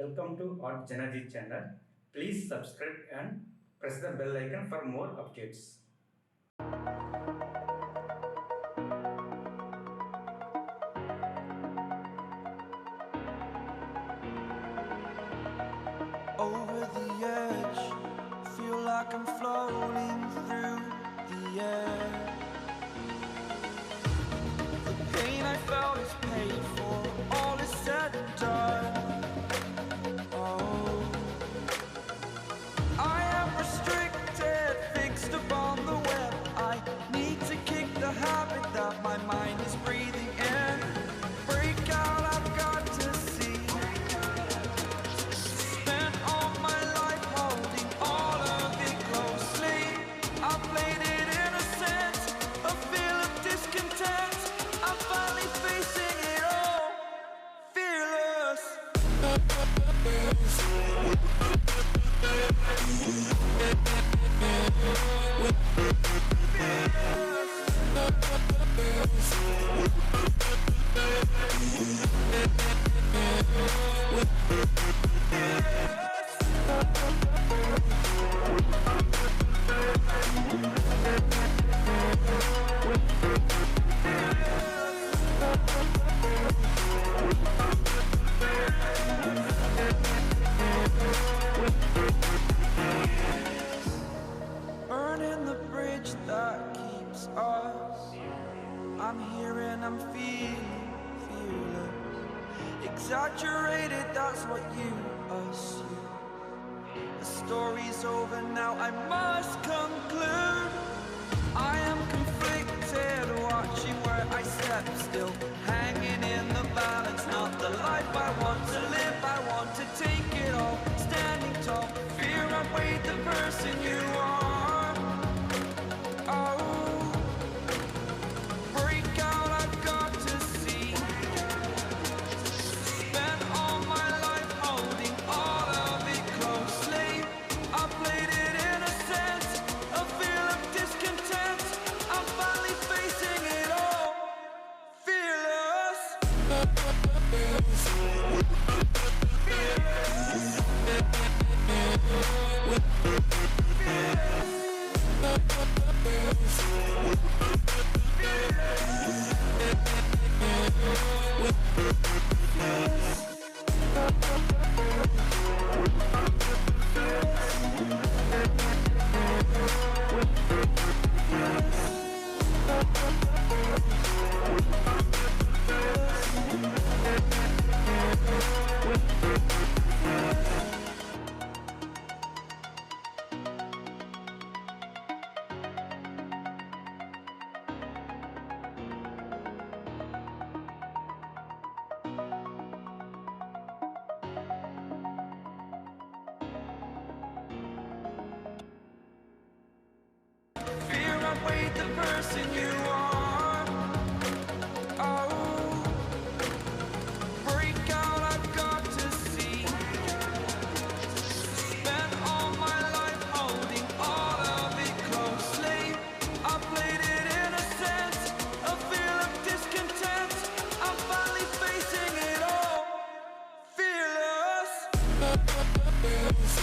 Welcome to artjanag channel. Please subscribe and press the bell icon for more updates. Over the edge, feel like I'm floating through the air. The pain I felt is paid for, all is said and done. Oh, I am restricted, fixed upon the web. I need to kick the habit that my mind is breathing in. Break out, I've got to see. Spent all my life holding all of it closely. I played it innocent, a feel of discontent. I'm finally facing it all, fearless. Burning the bridge that keeps us. I'm here and I'm feeling fearless. Exaggerated, that's what you assume. The story's over now, I must conclude. I am conflicted, watching where I step still, hanging in the balance. Not the life I want to live, I want to take it all. Standing tall, fear outweighed the person you are. Oh, break out, I've got to see. Spent all my life holding all of it closely. I played it innocent, a feel of discontent. I'm finally facing it all, fearless. Fear outweighed the person you are. Oh, break out, I've got to see. Spent all my life holding all of it closely. I played it innocent, a feel of discontent. I'm finally facing it all, fearless. Fearless.